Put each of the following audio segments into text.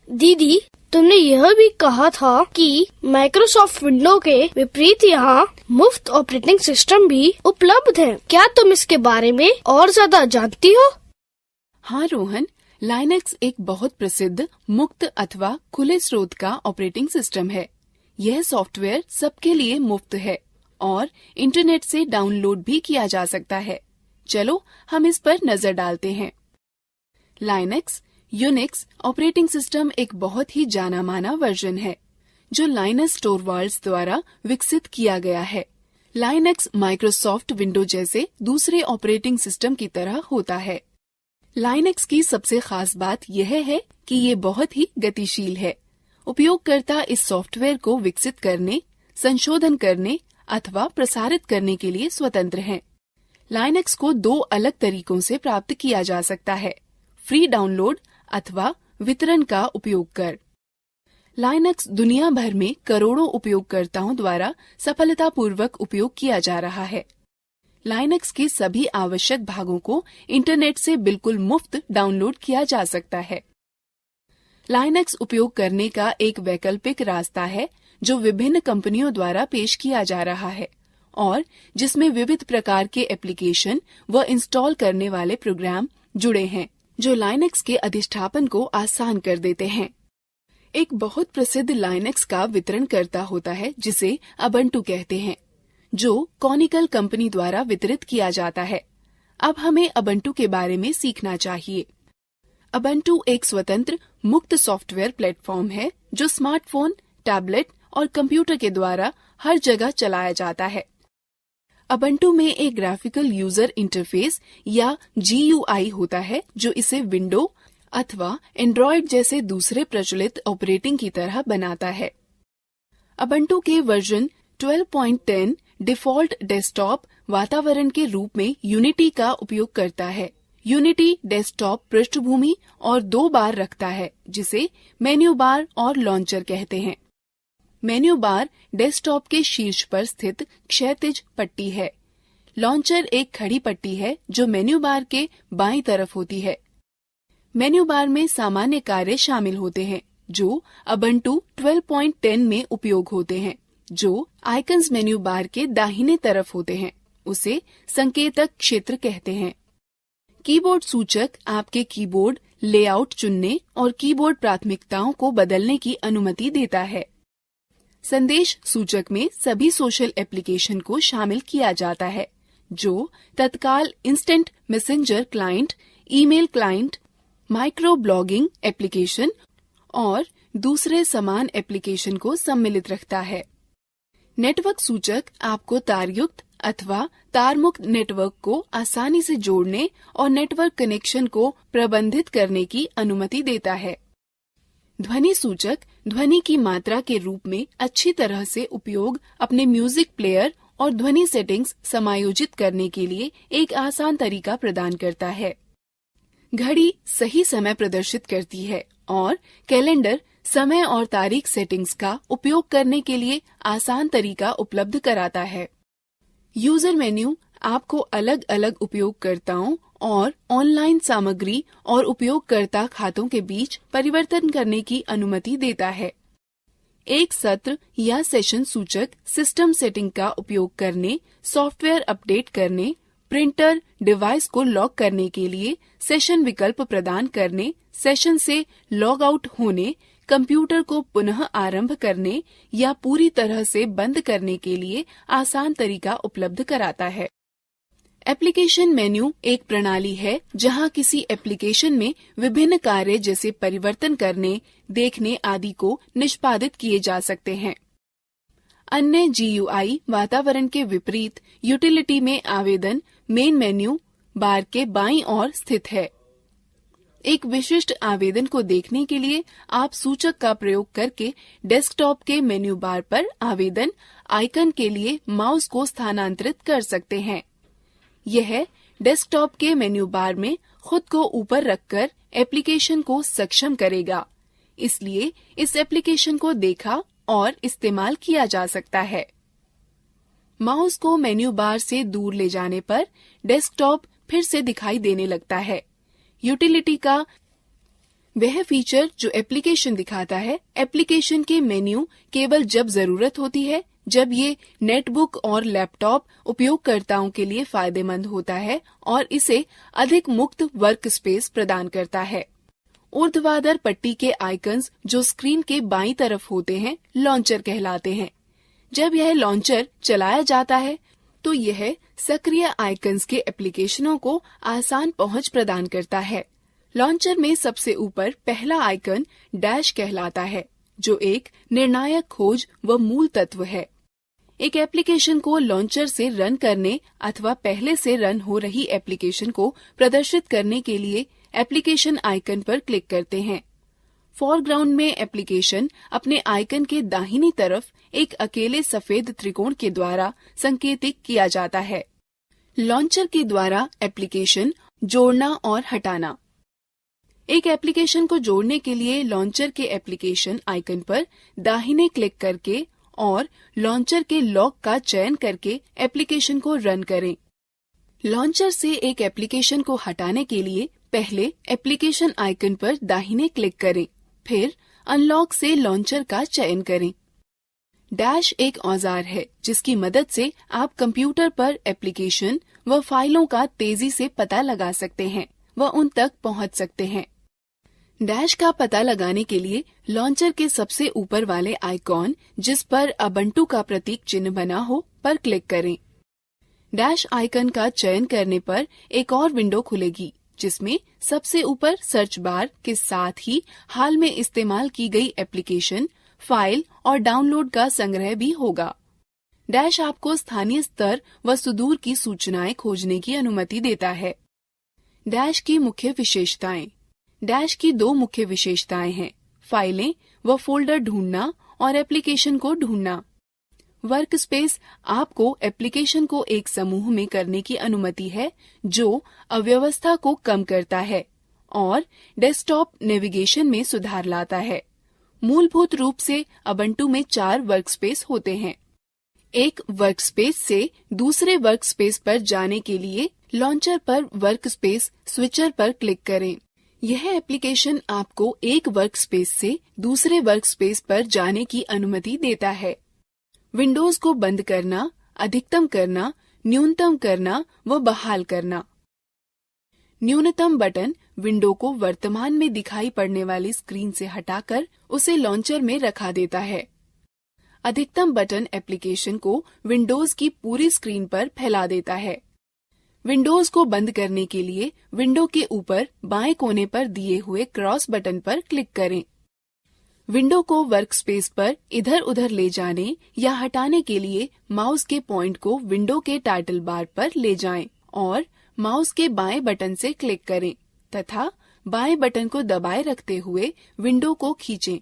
दीदी, तुमने यह भी कहा था कि माइक्रोसॉफ्ट विंडो के विपरीत यहाँ मुफ्त ऑपरेटिंग सिस्टम भी उपलब्ध है। क्या तुम इसके बारे में और ज्यादा जानती हो? हाँ रोहन, लाइनक्स एक बहुत प्रसिद्ध मुक्त अथवा खुले स्रोत का ऑपरेटिंग सिस्टम है। यह सॉफ्टवेयर सबके लिए मुफ्त है और इंटरनेट से डाउनलोड भी किया जा सकता है। चलो हम इस पर नजर डालते हैं। लाइनक्स यूनिक्स ऑपरेटिंग सिस्टम एक बहुत ही जाना माना वर्जन है जो लाइनस टोरवाल्ड्स द्वारा विकसित किया गया है। लाइनक्स माइक्रोसॉफ्ट विंडो जैसे दूसरे ऑपरेटिंग सिस्टम की तरह होता है। लाइनक्स की सबसे खास बात यह है कि ये बहुत ही गतिशील है। उपयोगकर्ता इस सॉफ्टवेयर को विकसित करने, संशोधन करने अथवा प्रसारित करने के लिए स्वतंत्र हैं। लाइनक्स को 2 अलग तरीकों से प्राप्त किया जा सकता है, फ्री डाउनलोड अथवा वितरण का उपयोग कर। लाइनक्स दुनिया भर में करोड़ों उपयोगकर्ताओं द्वारा सफलतापूर्वक उपयोग किया जा रहा है। लाइनक्स के सभी आवश्यक भागों को इंटरनेट से बिल्कुल मुफ्त डाउनलोड किया जा सकता है। लाइनक्स उपयोग करने का एक वैकल्पिक रास्ता है जो विभिन्न कंपनियों द्वारा पेश किया जा रहा है और जिसमें विविध प्रकार के एप्लीकेशन व इंस्टॉल करने वाले प्रोग्राम जुड़े हैं जो लाइनक्स के अधिष्ठापन को आसान कर देते हैं। एक बहुत प्रसिद्ध लाइनक्स का वितरणकर्ता होता है जिसे अबंटू कहते हैं, जो कॉनिकल कंपनी द्वारा वितरित किया जाता है। अब हमें अबंटू के बारे में सीखना चाहिए। अबंटू एक स्वतंत्र मुक्त सॉफ्टवेयर प्लेटफॉर्म है जो स्मार्टफोन, टैबलेट और कंप्यूटर के द्वारा हर जगह चलाया जाता है। अबंटू में एक ग्राफिकल यूजर इंटरफेस या GUI होता है जो इसे विंडो अथवा एंड्रॉयड जैसे दूसरे प्रचलित ऑपरेटिंग की तरह बनाता है। अबंटू के वर्जन 12.10 डिफॉल्ट डेस्कटॉप वातावरण के रूप में यूनिटी का उपयोग करता है। यूनिटी डेस्कटॉप पृष्ठभूमि और 2 बार रखता है जिसे मेन्यू बार और लॉन्चर कहते हैं। मेन्यू बार डेस्कटॉप के शीर्ष पर स्थित क्षैतिज पट्टी है। लॉन्चर एक खड़ी पट्टी है जो मेन्यू बार के बाईं तरफ होती है। मेन्यू बार में सामान्य कार्य शामिल होते हैं जो अबंटू 12.10 में उपयोग होते हैं। जो आइकन्स मेन्यू बार के दाहिने तरफ होते हैं उसे संकेतक क्षेत्र कहते हैं। कीबोर्ड सूचक आपके कीबोर्ड लेआउट चुनने और कीबोर्ड प्राथमिकताओं को बदलने की अनुमति देता है। संदेश सूचक में सभी सोशल एप्लीकेशन को शामिल किया जाता है जो तत्काल instant messenger client, email client, micro blogging application और दूसरे समान एप्लीकेशन को सम्मिलित रखता है। नेटवर्क सूचक आपको तारयुक्त अथवा तारमुक्त नेटवर्क को आसानी से जोड़ने और नेटवर्क कनेक्शन को प्रबंधित करने की अनुमति देता है। ध्वनि सूचक ध्वनि की मात्रा के रूप में अच्छी तरह से उपयोग अपने म्यूजिक प्लेयर और ध्वनि सेटिंग्स समायोजित करने के लिए एक आसान तरीका प्रदान करता है। घड़ी सही समय प्रदर्शित करती है और कैलेंडर समय और तारीख सेटिंग्स का उपयोग करने के लिए आसान तरीका उपलब्ध कराता है। यूजर मेन्यू आपको अलग अलग उपयोगकर्ताओं और ऑनलाइन सामग्री और उपयोगकर्ता खातों के बीच परिवर्तन करने की अनुमति देता है। एक सत्र या सेशन सूचक सिस्टम सेटिंग का उपयोग करने, सॉफ्टवेयर अपडेट करने, प्रिंटर डिवाइस को लॉक करने के लिए सेशन विकल्प प्रदान करने, सेशन से लॉग आउट होने, कंप्यूटर को पुनः आरंभ करने या पूरी तरह से बंद करने के लिए आसान तरीका उपलब्ध कराता है। एप्लीकेशन मेन्यू एक प्रणाली है जहां किसी एप्लीकेशन में विभिन्न कार्य जैसे परिवर्तन करने, देखने आदि को निष्पादित किए जा सकते हैं। अन्य GUI वातावरण के विपरीत यूटिलिटी में आवेदन मेन मेन्यू बार के बाईं ओर स्थित है। एक विशिष्ट आवेदन को देखने के लिए आप सूचक का प्रयोग करके डेस्कटॉप के मेन्यू बार पर आवेदन आइकन के लिए माउस को स्थानांतरित कर सकते हैं। यह डेस्कटॉप के मेन्यू बार में खुद को ऊपर रखकर एप्लीकेशन को सक्षम करेगा, इसलिए इस एप्लीकेशन को देखा और इस्तेमाल किया जा सकता है। माउस को मेन्यू बार से दूर ले जाने पर डेस्कटॉप फिर से दिखाई देने लगता है। यूटिलिटी का वह फीचर जो एप्लीकेशन दिखाता है, एप्लीकेशन के मेन्यू केवल जब जरूरत होती है, जब ये नेटबुक और लैपटॉप उपयोगकर्ताओं के लिए फायदेमंद होता है और इसे अधिक मुक्त वर्क स्पेस प्रदान करता है। ऊर्ध्वाधर पट्टी के आइकन्स जो स्क्रीन के बाईं तरफ होते हैं, लॉन्चर कहलाते हैं। जब यह लॉन्चर चलाया जाता है तो यह सक्रिय आइकन्स के एप्लीकेशनों को आसान पहुंच प्रदान करता है। लॉन्चर में सबसे ऊपर पहला आइकन डैश कहलाता है, जो एक निर्णायक खोज व मूल तत्व है। एक एप्लीकेशन को लॉन्चर से रन करने अथवा पहले से रन हो रही एप्लीकेशन को प्रदर्शित करने के लिए एप्लीकेशन आइकन पर क्लिक करते हैं। फोरग्राउंड में एप्लीकेशन अपने आइकन के दाहिनी तरफ एक अकेले सफेद त्रिकोण के द्वारा संकेतित किया जाता है। लॉन्चर के द्वारा एप्लीकेशन जोड़ना और हटाना। एक एप्लीकेशन को जोड़ने के लिए लॉन्चर के एप्लीकेशन आइकन पर दाहिने क्लिक करके और लॉन्चर के लॉक का चयन करके एप्लीकेशन को रन करें। लॉन्चर से एक एप्लीकेशन को हटाने के लिए पहले एप्लीकेशन आइकन पर दाहिने क्लिक करें, फिर अनलॉक से लॉन्चर का चयन करें। डैश एक औजार है जिसकी मदद से आप कंप्यूटर पर एप्लीकेशन व फाइलों का तेजी से पता लगा सकते हैं व उन तक पहुंच सकते हैं। डैश का पता लगाने के लिए लॉन्चर के सबसे ऊपर वाले आइकॉन जिस पर उबुंटू का प्रतीक चिन्ह बना हो पर क्लिक करें। डैश आइकन का चयन करने पर एक और विंडो खुलेगी जिसमें सबसे ऊपर सर्च बार के साथ ही हाल में इस्तेमाल की गई एप्लीकेशन, फाइल और डाउनलोड का संग्रह भी होगा। डैश आपको स्थानीय स्तर व सुदूर की सूचनाएं खोजने की अनुमति देता है। डैश की मुख्य विशेषताएं। डैश की दो मुख्य विशेषताएं हैं, फाइलें व फोल्डर ढूंढना और एप्लीकेशन को ढूंढना। वर्क स्पेस आपको एप्लीकेशन को एक समूह में करने की अनुमति है जो अव्यवस्था को कम करता है और डेस्कटॉप नेविगेशन में सुधार लाता है। मूलभूत रूप से उबुंटू में 4 वर्कस्पेस होते हैं। एक वर्कस्पेस से दूसरे वर्कस्पेस पर जाने के लिए लॉन्चर पर वर्कस्पेस स्विचर पर क्लिक करें। यह एप्लीकेशन आपको एक वर्कस्पेस से दूसरे वर्कस्पेस पर जाने की अनुमति देता है। विंडोज को बंद करना, अधिकतम करना, न्यूनतम करना व बहाल करना। न्यूनतम बटन विंडो को वर्तमान में दिखाई पड़ने वाली स्क्रीन से हटाकर उसे लॉन्चर में रखा देता है। अधिकतम बटन एप्लीकेशन को विंडोज की पूरी स्क्रीन पर फैला देता है। विंडोज को बंद करने के लिए विंडो के ऊपर बाएं कोने पर दिए हुए क्रॉस बटन पर क्लिक करें। विंडो को वर्कस्पेस पर इधर उधर ले जाने या हटाने के लिए माउस के पॉइंट को विंडो के टाइटल बार पर ले जाएं और माउस के बाएं बटन से क्लिक करें तथा बाएं बटन को दबाए रखते हुए विंडो को खींचें।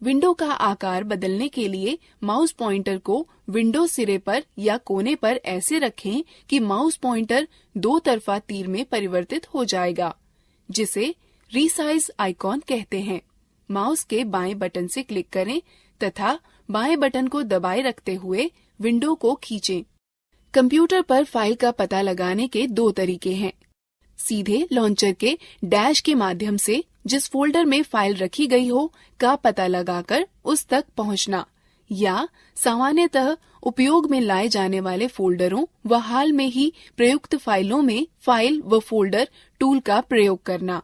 विंडो का आकार बदलने के लिए माउस पॉइंटर को विंडो सिरे पर या कोने पर ऐसे रखें कि माउस पॉइंटर 2 तरफा तीर में परिवर्तित हो जाएगा, जिसे रीसाइज आइकॉन कहते हैं। माउस के बाएं बटन से क्लिक करें तथा बाएं बटन को दबाए रखते हुए विंडो को खींचें। कंप्यूटर पर फाइल का पता लगाने के 2 तरीके हैं। सीधे लॉन्चर के डैश के माध्यम से जिस फोल्डर में फाइल रखी गई हो का पता लगाकर उस तक पहुंचना, या सामान्यतः उपयोग में लाए जाने वाले फोल्डरों व हाल में ही प्रयुक्त फाइलों में फाइल व फोल्डर टूल का प्रयोग करना।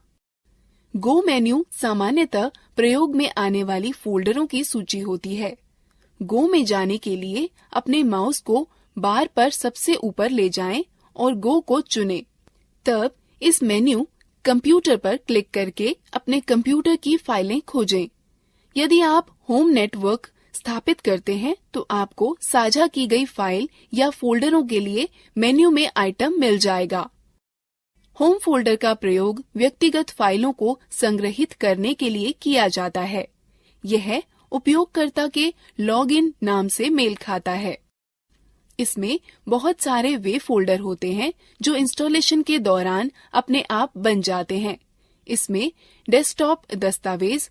गो मेन्यू सामान्यतः प्रयोग में आने वाली फोल्डरों की सूची होती है। गो में जाने के लिए अपने माउस को बार पर सबसे ऊपर ले जाएं और गो को चुनें। तब इस मेन्यू कंप्यूटर पर क्लिक करके अपने कंप्यूटर की फाइलें खोजें। यदि आप होम नेटवर्क स्थापित करते हैं तो आपको साझा की गई फाइल या फोल्डरों के लिए मेन्यू में आइटम मिल जाएगा। होम फोल्डर का प्रयोग व्यक्तिगत फाइलों को संग्रहित करने के लिए किया जाता है। यह उपयोगकर्ता के लॉगिन नाम से मेल खाता है। इसमें बहुत सारे वे फोल्डर होते हैं जो इंस्टॉलेशन के दौरान अपने आप बन जाते हैं। इसमें डेस्कटॉप दस्तावेज,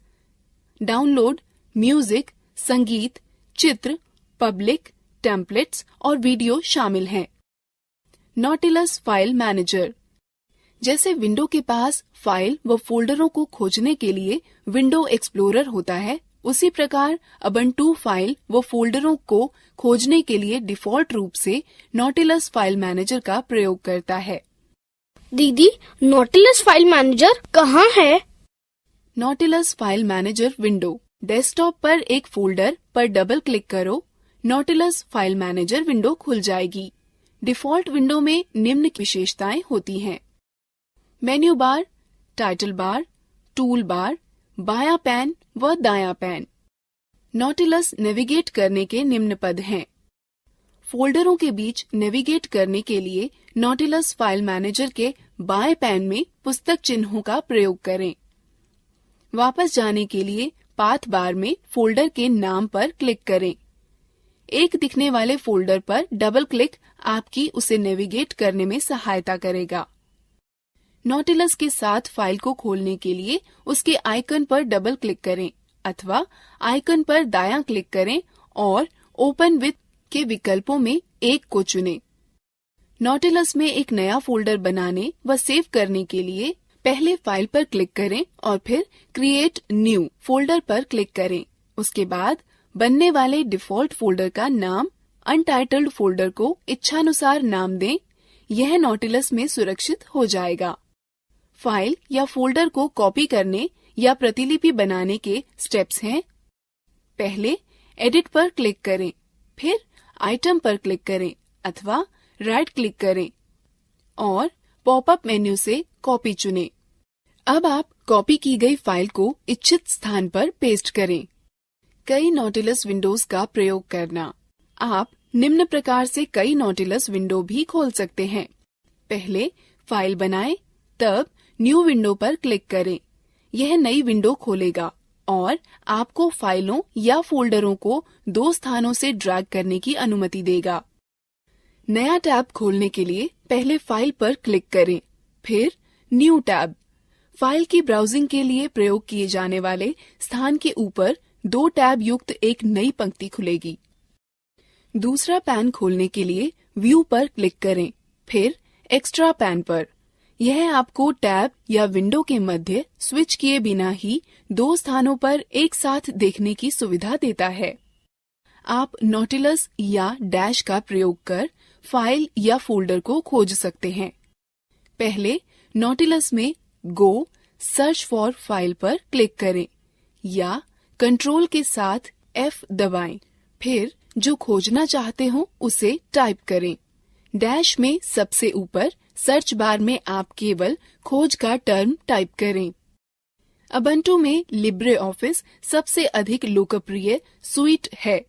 डाउनलोड, म्यूजिक, संगीत, चित्र, पब्लिक, टेम्पलेट्स और वीडियो शामिल हैं। Nautilus file manager. जैसे विंडो के पास फाइल व फोल्डरों को खोजने के लिए विंडो एक्सप्लोरर होता है, उसी प्रकार उबुंटू फाइल व फोल्डरों को खोजने के लिए डिफॉल्ट रूप से नॉटिलस फाइल मैनेजर का प्रयोग करता है। दीदी, नॉटिलस फाइल मैनेजर कहाँ है? Nautilus file manager window desktop पर एक फोल्डर पर डबल क्लिक करो, नॉटिलस फाइल मैनेजर विंडो खुल जाएगी। डिफॉल्ट विंडो में निम्न विशेषताएं होती हैं: menu bar, title bar, tool bar, बायां पैन व दायां पैन। नॉटिलस नेविगेट करने के निम्न पद हैं। फोल्डरों के बीच नेविगेट करने के लिए नॉटिलस फाइल मैनेजर के बाएं पैन में पुस्तक चिन्हों का प्रयोग करें। वापस जाने के लिए पाथ बार में फोल्डर के नाम पर क्लिक करें। एक दिखने वाले फोल्डर पर डबल क्लिक आपकी उसे नेविगेट करने में सहायता करेगा। नॉटिलस के साथ फाइल को खोलने के लिए उसके आइकन पर डबल क्लिक करें अथवा आइकन पर दायां क्लिक करें और ओपन विथ के विकल्पों में एक को चुनें। नॉटिलस में एक नया फोल्डर बनाने व सेव करने के लिए पहले फाइल पर क्लिक करें और फिर क्रिएट न्यू फोल्डर पर क्लिक करें। उसके बाद बनने वाले डिफॉल्ट फोल्डर का नाम अनटाइटल्ड फोल्डर को इच्छानुसार नाम दें। यह नॉटिलस में सुरक्षित हो जाएगा। फाइल या फोल्डर को कॉपी करने या प्रतिलिपि बनाने के स्टेप्स हैं। पहले एडिट पर क्लिक करें, फिर आइटम पर क्लिक करें अथवा राइट क्लिक करें और पॉपअप मेन्यू से कॉपी चुनें। अब आप कॉपी की गई फाइल को इच्छित स्थान पर पेस्ट करें। कई नॉटिलस विंडोज का प्रयोग करना। आप निम्न प्रकार से कई नॉटिलस विंडो भी खोल सकते हैं। पहले फाइल बनाएं, तब न्यू विंडो पर क्लिक करें। यह नई विंडो खोलेगा और आपको फाइलों या फोल्डरों को दो स्थानों से ड्रैग करने की अनुमति देगा। नया टैब खोलने के लिए पहले फाइल पर क्लिक करें, फिर न्यू टैब। फाइल की ब्राउजिंग के लिए प्रयोग किए जाने वाले स्थान के ऊपर दो टैब युक्त एक नई पंक्ति खुलेगी। दूसरा पैन खोलने के लिए व्यू पर क्लिक करें, फिर एक्स्ट्रा पैन पर। यह आपको टैब या विंडो के मध्य स्विच किए बिना ही दो स्थानों पर एक साथ देखने की सुविधा देता है। आप नॉटिलस या डैश का प्रयोग कर फाइल या फोल्डर को खोज सकते हैं। पहले नॉटिलस में गो सर्च फॉर फाइल पर क्लिक करें या कंट्रोल के साथ F दबाएं। फिर जो खोजना चाहते हो उसे टाइप करें। डैश में सबसे ऊपर सर्च बार में आप केवल खोज का टर्म टाइप करें। उबुंटू में लिब्रे ऑफिस सबसे अधिक लोकप्रिय सुइट है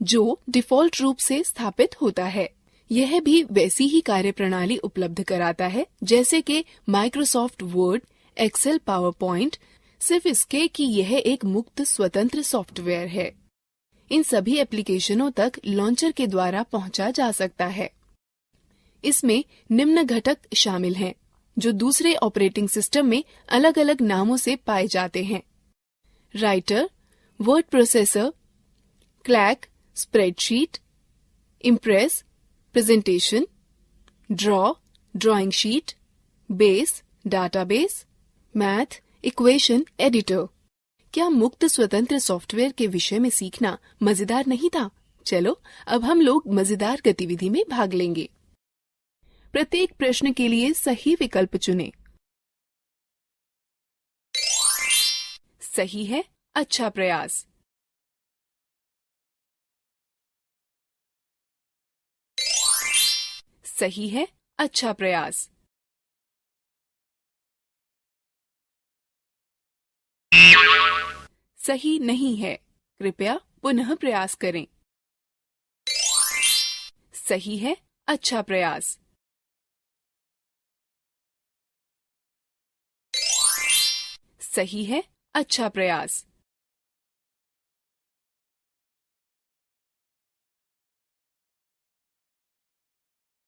जो डिफॉल्ट रूप से स्थापित होता है। यह भी वैसी ही कार्यप्रणाली उपलब्ध कराता है जैसे कि Microsoft Word, Excel, PowerPoint, सिर्फ इसके कि यह एक मुक्त स्वतंत्र सॉफ्टवेयर है। इन सभी एप्लीकेशनों तक लॉन्चर के द्वारा पहुंचा जा सकता है। इसमें निम्न घटक शामिल हैं जो दूसरे ऑपरेटिंग सिस्टम में अलग अलग नामों से पाए जाते हैं: writer, word processor, clack, spreadsheet, impress, presentation, draw, drawing sheet, base, database, math, equation editor. क्या मुक्त स्वतंत्र सॉफ्टवेयर के विषय में सीखना मजेदार नहीं था? चलो अब हम लोग मजेदार गतिविधि में भाग लेंगे। प्रत्येक प्रश्न के लिए सही विकल्प चुनें। सही है, अच्छा प्रयास। सही है, अच्छा प्रयास। सही नहीं है, कृपया पुनः प्रयास करें। सही है, अच्छा प्रयास। सही है, अच्छा प्रयास।